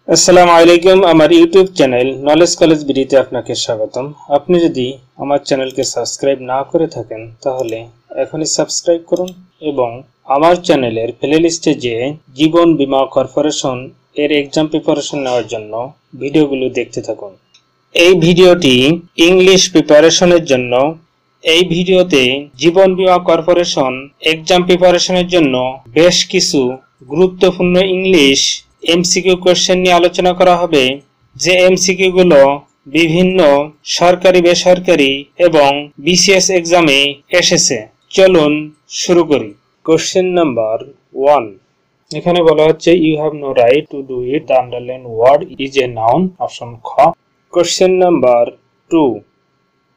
আসসালামু আলাইকুম। আমার ইউটিউব চ্যানেল নলেজ কলেজ বিডিতে আপনাকে স্বাগতম। আপনি যদি আমার চ্যানেলকে সাবস্ক্রাইব না করে থাকেন তাহলে এখনই সাবস্ক্রাইব করুন এবং আমার চ্যানেলের প্লেলিস্টে যে জীবন বীমা কর্পোরেশন এর এক্সাম প্রিপারেশন নেওয়ার জন্য ভিডিওগুলো দেখতে থাকুন। এই ভিডিওটি ইংলিশ প্রিপারেশনের জন্য। এই ভিডিওতে জীবন বীমা কর্পোরেশন এক্সাম প্রিপারেশনের জন্য বেশ কিছু গুরুত্বপূর্ণ ইংলিশ এমসিকিউ কোশ্চেন নিয়ে আলোচনা করা হবে, যে এমসিকিউ গুলো বিভিন্ন সরকারি বেসরকারি এবং বিসিএস এক্সামে এসেছে। চলুন শুরু করি। কোশ্চেন নাম্বার 1, এখানে বলা হচ্ছে you have no right to do it, the underline word is a noun, option খ। Question number 2,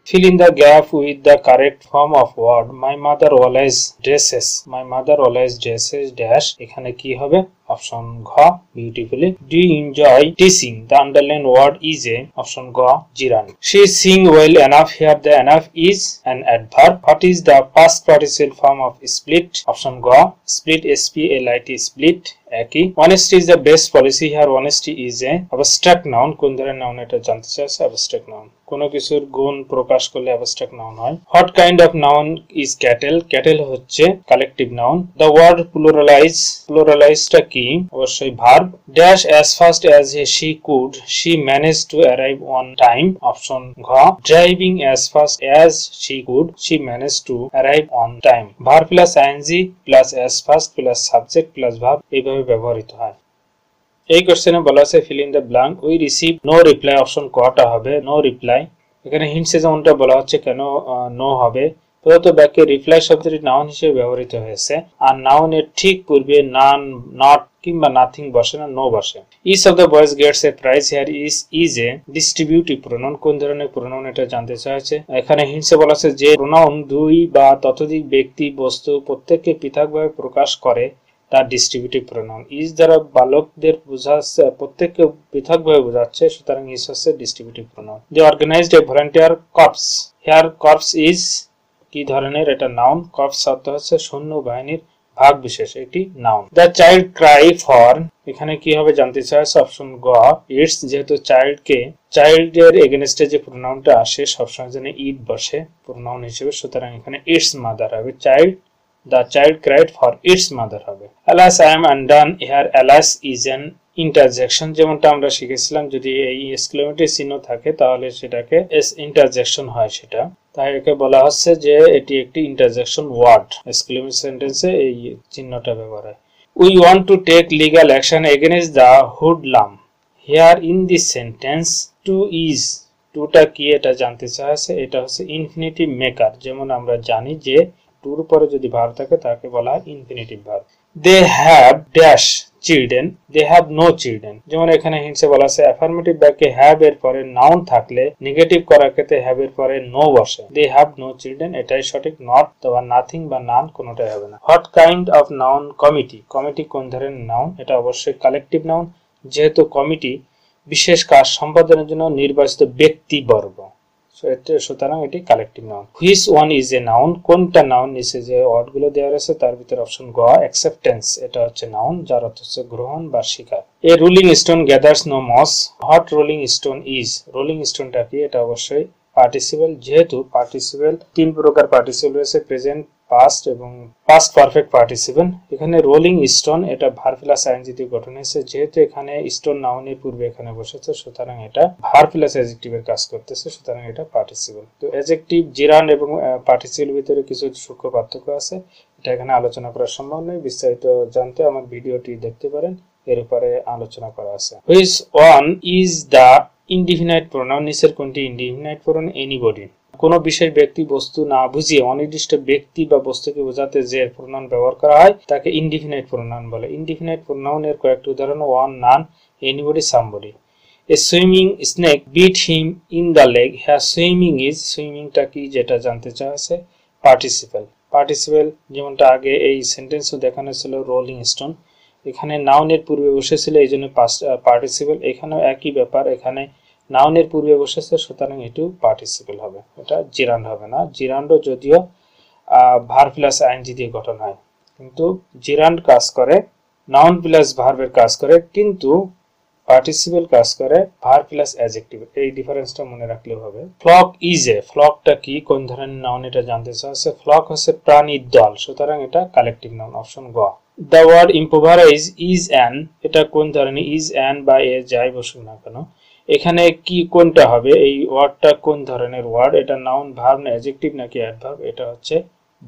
fill in the gap with the correct form of word. My mother always dresses. My mother always dresses dash. এখানে কি হবে? Option ঘ, beautifully. Do you enjoy teaching? The underlined word is a, option গ, জিরান। She sing well enough. Here the enough is an adverb. What is the past participle form of split? Option গ, split, split, split, একই। Honesty is the best policy. Here honesty is a abstract noun. কোন ধরনের noun এটা জানতে চাইছে? abstract noun। কোনো কিছুর গুণ প্রকাশ করলে abstract noun হয়। What kind of noun is cattle? Cattle হচ্ছে collective noun. The word pluralize, pluralize-টা কি? অবশ্যই verb. Dash as fast as she could, she managed to arrive on time, option ঘ। Driving as fast as she could, she managed to arrive on time। Verb plus ing plus as fast plus subject plus verb এইভাবে ব্যবহৃত হয়। এই কোশ্চেনে বলা আছে fill in the blank, we received no reply, option ক টা হবে no reply। এখানে হিন্টসে যেমনটা বলা হচ্ছে কেন নো হবে, প্রদত্ত বাক্যে রিপ্লাই শব্দটি নাউন হিসেবে ব্যবহৃত হয়েছে আর নাউনের ঠিক পূর্বে নান, নট কিংবা নাথিং বসে না, নো বসে। Each of the boys gets a prize. Here is a distributive pronoun. কোন ধরনের প্রোনাউন এটা জানতে চাইছে। এখানে হিন্টসে বলা আছে যে প্রোনাউন দুই বা ততোধিক ব্যক্তি বস্তু প্রত্যেককে পৃথকভাবে প্রকাশ করে তার ডিস্ট্রিবিউটিভ প্রোনাউন। ইজ দ্বারা বালকদের বোঝাচ্ছে, প্রত্যেককে পৃথকভাবে বোঝাচ্ছে, সুতরাং ইজ হচ্ছে distributive pronoun. They organised a volunteer corps. Here corps is কি ধরনের? এটা নাউন। কর্পস শব্দ হচ্ছে সৈন্য বাহিনীর ভাগ বিশেষ, এটি noun. The child Cry for, এখানে কি হবে জানতে চাইছে, অপশন গ ইটস। যেহেতু চাইল্ডের এগেনস্টে যে প্রোনাউনটা আসে সবসময় যেন ইট বসে প্রোনাউন হিসেবে, সুতরাং এখানে ইটস মাদার হবে। The child cried for its mother হবে। Alas I am undone। here alas is an interjection, যেমনটা আমরা শিখেছিলাম যদি এই এক্সক্লেমেটরি চিহ্ন থাকে তাহলে সেটাকে ইন্টারজেকশন হয় সেটা, তাই একে বলা হচ্ছে যে এটি একটি ইন্টারজেকশন ওয়ার্ড। এক্সক্লেমেটরি সেন্টেন্সে এই চিহ্নটা ব্যবহার হয়। We want to take legal action against the hoodlum। here in this sentence to is, টুটা কি এটা জানতে চাইছে। এটা হচ্ছে ইনফিনিটিভ মেকার। যেমন আমরা জানি যে টুর পরে যদি ভার্ব থাকে তাকে বলা হয় infinitive verb. They have dash children, they have no children. যেমন এখানে হিন্টসে বলা আছে অ্যাফার্মেটিভ বাক্যে হ্যাভ এর পরে নাউন থাকলে নেগেটিভ করার ক্ষেত্রে হ্যাভ এর পরে নো বসে। দে হ্যাভ নো চিলড্রেন এটাই সঠিক, নট অথবা নাথিং বা নান কোনোটাই হবে না। What kind of noun committee. Committee কোন ধরনের নাউন? এটা অবশ্যই কালেকটিভ নাউন, যেহেতু কমিটি বিশেষ কাজ সম্পাদনের জন্য নির্বাচিত ব্যক্তিবর্গ, সুতরাং এটি collective noun. Which one is a noun, কোনটা নাউন? নিচে যে ওয়ার্ড গুলো দেওয়া রয়েছে তার ভিতরে অপশন গ অ্যাকসেপ্টেন্স, এটা হচ্ছে নাউন যার অর্থ হচ্ছে গ্রহণ বা স্বীকার। A rolling stone gathers no moss. What rolling stone is, rolling স্টোনটা কি? এটা অবশ্যই পার্টিসিপল, যেহেতু পার্টিসিপল তিন প্রকার পার্টিসিপল রয়েছে, প্রেজেন্ট, পাস্ট এবং পাস্ট পারফেক্ট পার্টিসিপল। এখানে রোলিং স্টোন এটা ভার্ব প্লাস আইএনজি দিয়ে গঠন হয়েছে, যেহেতু এখানে স্টোন নাউনের পূর্বে এখানে বসেছে সুতরাং এটা ভার্ব প্লাস অ্যাডজেক্টিভের কাজ করতেছে, সুতরাং এটা পার্টিসিপল। তো অ্যাডজেক্টিভ, জিরান এবং পার্টিসিপলের ভিতরে কিছু সূক্ষ্ম পার্থক্য আছে, এটা এখানে আলোচনা করা সম্ভব নয়। বিস্তারিত জানতে আমার ভিডিওটি দেখতে পারেন, এর উপরে আলোচনা করা আছে। Which one is the indefinite pronoun, নিচের কোনটি ইনডিফিনাইট প্রোনাউন? এনিবডি। কোন বিশেষ ব্যক্তি বস্তু না বুঝিয়ে অনির্দিষ্ট ব্যক্তি বা বস্তুকে বোঝাতে যে প্রোনাউন ব্যবহার করা হয় তাকে ইনডিফিনাইট প্রোনাউন বলে। ইনডিফিনাইট প্রোনাউনের কয়েকটি উদাহরণ one, none, anybody, somebody. A swimming snake bit him in the leg. হ্যাঁ সুইমিং ইজ, সুইমিংটা কি যেটা জানতে চাওয়া আছে, পার্টিসিপল। পার্টিসিপল যেমনটা আগে এই সেন্টেন্সও দেখানো ছিল রোলিং স্টোন, এখানে নাউনের পূর্বে বসেছিল এই জন্য পার্টিসিপল। এখানেও একই ব্যাপার, এখানে নাউনের পূর্বে বসেছে সুতরাং এটিও পার্টিসিপল হবে, এটা জিরান্ড হবে না। জিরান্ডও যদিও ভার্ব প্লাস আইএনজি দিয়ে গঠন হয়, কিন্তু জিরান্ড কাজ করে নাউন প্লাস ভার্বের কাজ করে, কিন্তু পার্টিসিপল কাজ করে ভার্ব প্লাস অ্যাডজেক্টিভ, এই ডিফারেন্সটা মনে রাখলেও হবে। ফ্লক ইজ এ, ফ্লকটা কি, কোন ধরনের নাউন এটা জানতে চাচ্ছে। ফ্লক হচ্ছে প্রাণীর দল, সুতরাং এটা কালেকটিভ নাউন, অপশন গ। দ্য ওয়ার্ড ইম্পোভারাইজ ইজ অ্যান, এটা কোন ধরনের, ইজ অ্যান বা এ যাই বসুক না কেন, এখানে কি কোনটা হবে, এই ওয়ার্ডটা কোন ধরনের ওয়ার্ড, এটা নাউন, ভার্ব না অ্যাডজেক্টিভ নাকি অ্যাডভার্ব, এটা হচ্ছে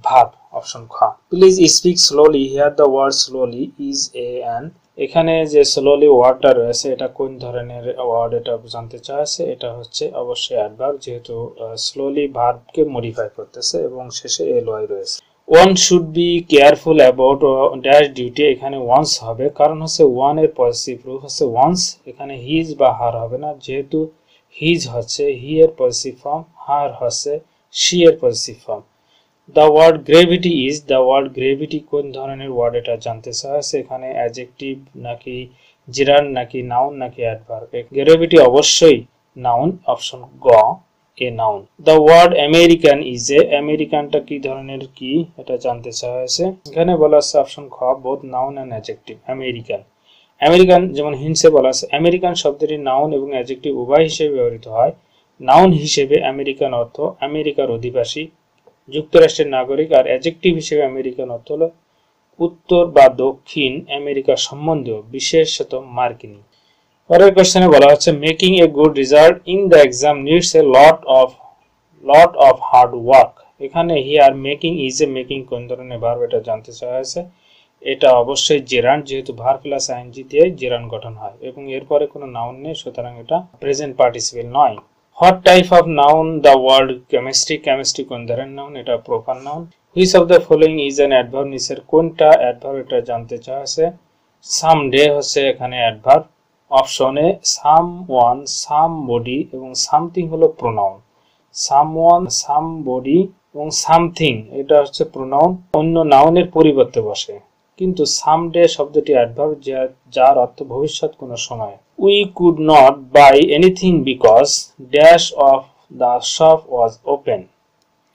ভার্ব, অপশন খ। Please speak slowly, here the word slowly is a an, এখানে যে স্লোলি ওয়ার্ডটা রয়েছে এটা কোন ধরনের ওয়ার্ড এটা জানতে চাইছে, এটা হচ্ছে অবশ্যই অ্যাডভার্ব, যেহেতু স্লোলি ভার্বকে মডিফাই করতেছে এবং শেষে এল ওয়াই রয়েছে। One should be careful about dash duty, এখানে ওয়ান্স হবে, কারণ হচ্ছে ওয়ান এর পজিটিভ রূপ হচ্ছে ওয়ান্স, এখানে হিজ বা হার হবে না, যেহেতু হিজ হচ্ছে হি এর পজিটিভ ফর্ম, হার হচ্ছে শি এর positive form. The word gravity is, the word gravity কোন ধরনের ওয়ার্ড এটা জানতে চাইছে, এখানে অ্যাডজেক্টিভ নাকি জিরান নাকি নাউন নাকি অ্যাডভার্ব, গ্রেভিটি অবশ্যই নাউন, অপশন গ a noun. The word American is a, আমেরিকানটা কি ধরনের কি এটা জানতে চাইছে, এখানে বলা আছে অপশন খ both noun and adjective. American, American যেমন হিন্সে বলা আছে, আমেরিকান শব্দটি নাউন এবং অ্যাডজেক্টিভ উভয় হিসেবে ব্যবহৃত হয়। নাউন হিসেবে আমেরিকান অর্থ আমেরিকার অধিবাসী, যুক্তরাষ্ট্রের নাগরিক, আর অ্যাডজেক্টিভ হিসেবে আমেরিকান অর্থ হলো উত্তর বা দক্ষিণ আমেরিকা সম্বন্ধীয়, বিশেষত মার্কিনী। পরের কোশ্চেনে বলা হচ্ছে making a good result in the exam needs a lot of hard work, এখানে here making is a, making কোন ধরনের ভার্ব এটা জানতে চাওয়া হয়েছে, এটা অবশ্যই জেরান্ড, যেহেতু ভার্ব প্লাস আইএনজি দিয়ে জেরান্ড গঠন হয় এবং এরপরে কোনো নাউন নেই, সুতরাং এটা প্রেজেন্ট পার্টিসিপল নয়। What type of noun the word chemistry, chemistry কোন ধরনের নাউন, এটা proper noun. Which of the following is an adverb, নিচের কোনটা অ্যাডভার্ব এটা জানতে চাওয়া হয়েছে। সামডে হচ্ছে এখানে অ্যাডভার্ব, অপশনে সামওয়ান, সামবডি এবং সামথিং হলো প্রোনাউন। সামওয়ান, সামবডি এবং সামথিং এটা হচ্ছে প্রোনাউন, অন্য নাউনের পরিবর্তে বসে, কিন্তু সামডে শব্দটি অ্যাডভার্ব যার অর্থ ভবিষ্যৎ কোনো সময়। We could not by anything because dash of the shop was open,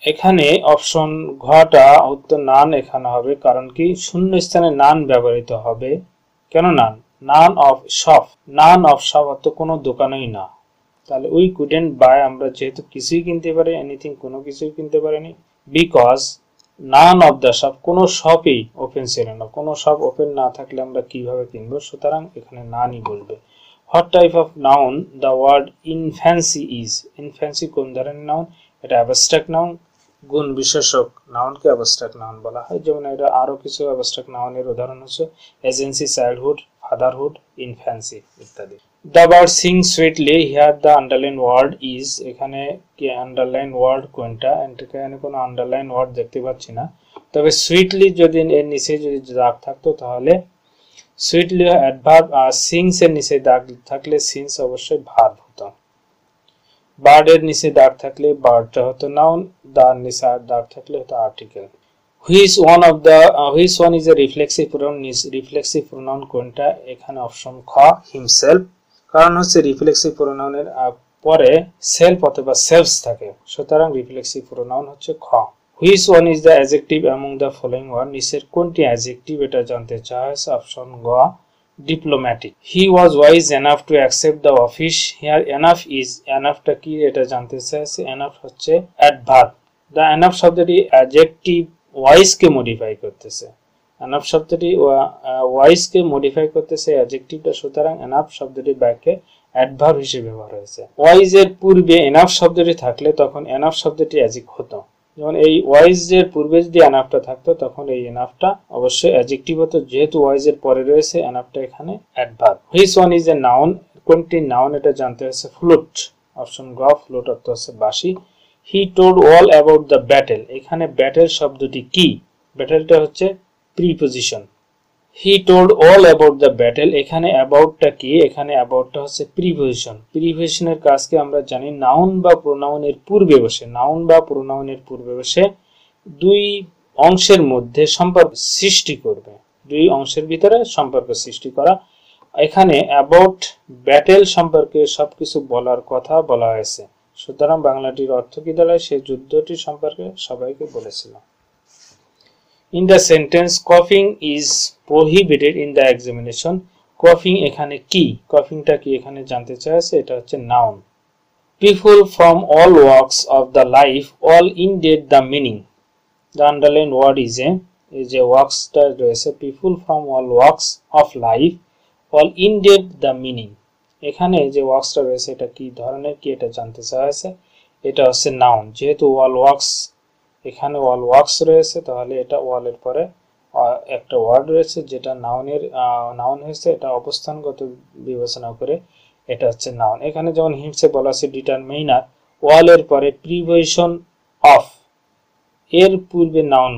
এখানে অপশন ঘটা উত্তর নান এখানে হবে, কারণ কি শূন্য স্থানে নান ব্যবহৃত হবে, কেন none, none of shop, none of shop অর্থ কোনো দোকানই না, তাহলে উই কুডেন্ট বাই আমরা যেহেতু কিছুই কিনতে পারি, এনিথিং কোনো কিছুই কিনতে পারিনি, because none of the shop কোনো শপই ওপেন ছিল না, কোনো শপ ওপেন না থাকলে আমরা কিভাবে কিনবো, সুতরাং এখানে নানই বলবে। What type of noun the word infancy is, infancy কোন ধরনের নাউন, এটা অ্যাবস্ট্রাক্ট নাউন, গুণ বিশেষক নাউনকে অ্যাবস্ট্রাক্ট নাউন বলা হয়, যেমন এটা আরো কিছু অ্যাবস্ট্রাক্ট নাউনের উদাহরণ হচ্ছে এজেন্সি, চাইল্ডহুড, ফাদারহুড, ইনফ্যান্সি ইত্যাদি। The bird sing sweetly, here the underline word is, এখানে কি আন্ডারলাইন ওয়ার্ড কোনটা, এখানে কোনো আন্ডারলাইন ওয়ার্ড দেখতে পাচ্ছি না, তবে সুইটলি যদি এর নিচে যদি দাগ থাকতো তাহলে সুইটলি অ্যাডভার্ব, আর সিংস এর নিচে দাগ থাকলে সিংস অবশ্যই ভার্ব হতো। বার্ড এর নিচে দাগ থাকলে বার্ডটা হতো নাউন, দার নিচে আর দাগ থাকলে হতো article. Which one is a reflexive pronoun, reflexive pronoun কোনটা, এখানে অপশন খ হিমসেলফ, কারণ হচ্ছে রিফ্লেক্সিভ প্রোনাউনের পরে সেলফ অথবা সেলফস থাকে, সুতরাং রিফ্লেক্সিভ প্রোনাউন হচ্ছে খ। Which one is the adjective among the following word, নিচের কোনটি অ্যাডজেক্টিভ এটা জানতে চাওয়া হয়েছে, অপশন গ diplomatic. He was wise enough to accept the office, here enough is, এনাফটা কি এটা জানতে চাইছে, এনাফ হচ্ছে অ্যাডভার্ব, দ্য এনাফ শব্দটি অ্যাডজেক্টিভ ওয়াইজ কে মডিফাই করতেছে, এনাফ শব্দটি ওয়াইজ কে মডিফাই করতেছে অ্যাডজেক্টিভটা, সুতরাং এনাফ শব্দটি বাক্যে অ্যাডভার্ব হিসেবে ব্যবহার হয়েছে। ওয়াইজ এর পূর্বে এনাফ শব্দটি থাকলে তখন এনাফ শব্দটি অ্যাডজেক্টিভ হতো, যেমন এই ওয়াইজ এর পূর্বে যদি এনাফটা থাকতো তখন এই এনাফটা অবশ্যই অ্যাডজেক্টিভ হতো, যেহেতু ওয়াইজ এর পরে রয়েছে এনাফটা এখানে adverb. Which one is a noun, কোনটি নাউন এটা জানতে হচ্ছে ফ্লুট, অপশন গ ফ্লুট অর্থ হচ্ছে বাঁশি। He told all about the battle, এখানে ব্যাটেল শব্দটি কি, ব্যাটেলটা হচ্ছে preposition, he told all about the battle, এখানে অ্যাবাউটটা কি, এখানে অ্যাবাউটটা হচ্ছে প্রিপজিশন, প্রিপজিশনের কাজকে আমরা জানি নাউন বা প্রোনাউনের পূর্বে বসে, নাউন বা প্রোনাউনের পূর্বে বসে দুই অংশের মধ্যে সম্পর্ক সৃষ্টি করবে, দুই অংশের ভিতরে সম্পর্ক সৃষ্টি করা, এখানে অ্যাবাউট ব্যাটেল সম্পর্কে সবকিছু বলার কথা বলা হয়েছে, সুতরাং বাংলাটির অর্থ কি দাঁড়ায়, সেই যুদ্ধটি সম্পর্কে সবাইকে বলেছিলাম। In the sentence coughing is prohibited in the examination, কফিং এখানে কি, কফিংটা কি এখানে জানতে চাইছে, এটা হচ্ছে noun. People from all walks of the life all indicate the meaning. The underlined word is a walksটা রয়েছে, people from all walks of life all indicate the meaning. এখানে যে ওয়াক্সটা রয়েছে এটা কি ধরনের কি এটা জানতে চাইছে, এটা হচ্ছে নাউন। যেহেতু all walks, এখানে all walks রয়েছে, তাহলে এটা all এর পরে একটা ওয়ার্ড রয়েছে যেটা নাউন হয়েছে, এটা অবস্থানগত বিবেচনা করে এটা হচ্ছে নাউন। এখানে যেমন হিন্টসে বলা আছে ডিটারমিনার ওয়াল এর পরে প্রিপোজিশন অফ, এর পূর্বে নাউন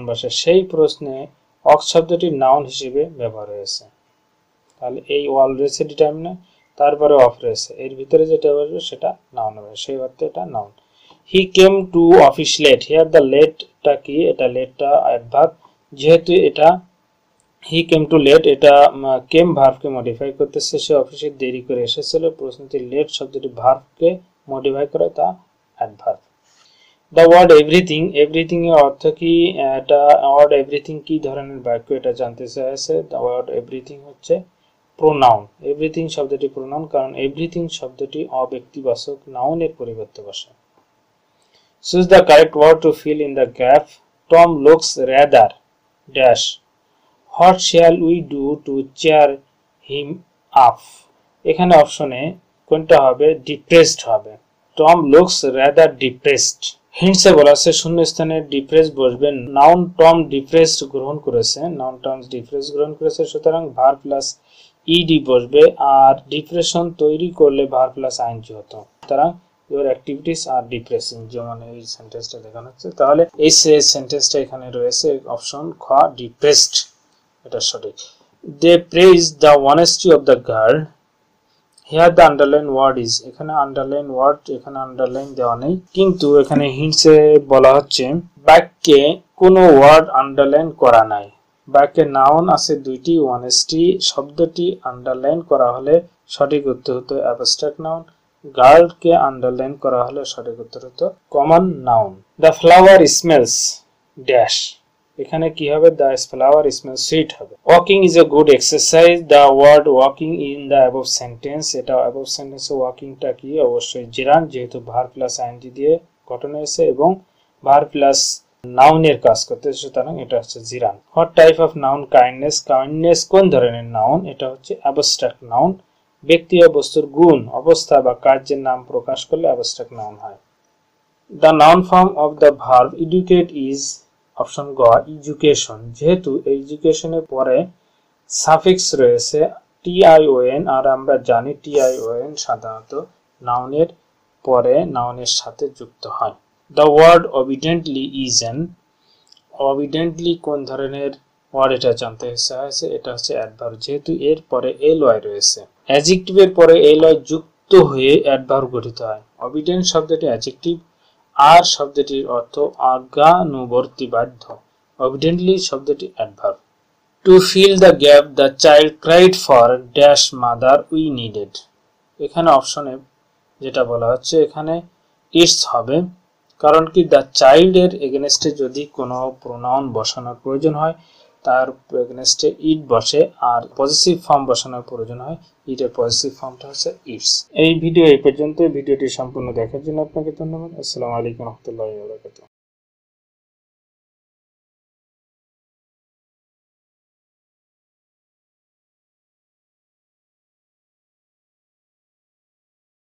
বসে, সেই প্রশ্নে অফ শব্দটি নাউন হিসেবে ব্যবহার হয়েছে। তাহলে এই ওয়াল রয়েছে ডিটারমিনার, তারপরে অফ রয়েছে, এর ভিতরে যেটা বসবে সেটা নাউন হবে, সেই অর্থে এটা নাউন। He came to office late, here the লেটটা কি, এটা লেটটা অ্যাডভার্ব, যেহেতু এটা হি কেম টু লেট, এটা কেম ভার্বকে মডিফাই করতেছে, সে অফিসে দেরি করে এসেছিল, প্রশ্নটি লেট শব্দটি ভার্বকে মডিফাই করে, তা adverb. The word everything, everything এর অর্থ কি, এটা ওয়ার্ড এভরিথিং কি ধরনের বাক্য এটা জানতে চাইছে। দ্য ওয়ার্ড এভরিথিং হচ্ছে প্রোনাউন, এভরিথিং শব্দটি প্রোনাউন, কারণ এভরিথিং শব্দটি অব্যক্তিবাচক নাউনের পরিবর্তে বসে। Choose the correct word to fill in the gap. Tom looks rather dash. What shall we do to cheer him up? এখানে অপশনে কোনটা হবে, ডিপ্রেসড হবে। Tom looks rather depressed. হিন্টসে বলা আছে শূন্যস্থানে ডিপ্রেসড বসবে, নাউন টম ডিপ্রেসড গ্রহণ করেছে, নাউন টম ডিপ্রেসড গ্রহণ করেছে, সুতরাং ভার্ব প্লাস ইডি বসবে, আর ডিপ্রেশন তৈরি করলে ভার্ব প্লাস আইএনজি হতো, সুতরাং your activities are depressing, যেমন এই সেন্টেন্সটা দেখানো হচ্ছে। তাহলে এই সেন্টেন্সটা এখানে রয়েছে অপশন খ, ডিপ্রেসড, এটা সঠিক। they praise the honesty of the girl, here the underline word is, এখানে আন্ডারলাইন ওয়ার্ড, এখানে আন্ডারলাইন দেওয়া নেই, কিন্তু এখানে হিন্টসে বলা হচ্ছে বাক্যে কোনো ওয়ার্ড আন্ডারলাইন করা নাই, বাক্যে নাউন আছে দুইটি, অনেস্টি শব্দটি আন্ডারলাইন করা হলে সঠিক উত্তর হতো অ্যাবস্ট্রাক্ট নাউন, গার্ল কে আন্ডারলাইন করা হলে সঠিক উত্তর হতো common noun. The flower smells dash, এখানে কি হবে, দ্য ফ্লাওয়ার স্মেলস সুইট হবে। Walking is a good exercise, the word walking in the above sentence, এটা অ্যাবভ সেন্টেন্সে ওয়াকিংটা কি, অবশ্যই জিরান, যেহেতু ভার্ব প্লাস আইএনজি দিয়ে গঠন হয়েছে এবং ভার্ব প্লাস নাউনের কাজ করতেছে, সুতরাং এটা হচ্ছে gerund. What type of noun kindness, kindness কোন ধরনের নাউন, এটা হচ্ছে অ্যাবস্ট্রাক্ট নাউন, ব্যক্তি বা বস্তুর গুণ, অবস্থা বা কার্যের নাম প্রকাশ করলে অ্যাবস্ট্রাক্ট নাউন হয়। The noun form of the verb educate is option গ এডুকেশন, যেহেতু এডুকেশনের পরে সাফিক্স রয়েছে টিআইওএন, আর আমরা জানি টিআইওএন সাধারণত নাউনের পরে নাউনের সাথে যুক্ত হয়। The word obediently is an, obediently কোন ধরনের ওয়ার্ড এটা জানতে চাইছে, এটা হচ্ছে অ্যাডভার্ব, যেহেতু এর পরে এল ওয়াই রয়েছে, অ্যাডজেক্টিভের পরে এল ওয়াই যুক্ত হয়ে অ্যাডভার্ব গঠিত হয়। অবিডেন্ট শব্দটি অ্যাডজেক্টিভ, আর শব্দটির অর্থ আজ্ঞানুবর্তী বাধ্য, অবিডেন্টলি শব্দটি adverb. To fill the gap the child cried for dash mother we needed, এখানে অপশনে যেটা বলা হচ্ছে এখানে ইটস হবে, কারণ কি দ্য চাইল্ড এর এগেনস্টে যদি কোনো প্রোনাউন বসানোর প্রয়োজন হয় তার এগেনস্টে ইট বসে, আর পজিটিভ ফর্ম বসানোর প্রয়োজন হয় ইটের পজিটিভ ফর্মটা হচ্ছে ইটস। এই ভিডিও এই পর্যন্ত, ভিডিওটি সম্পূর্ণ দেখার জন্য আপনাকে ধন্যবাদ। আসসালামু আলাইকুম ওয়া রাহমাতুল্লাহি ওয়া বারাকাতুহু।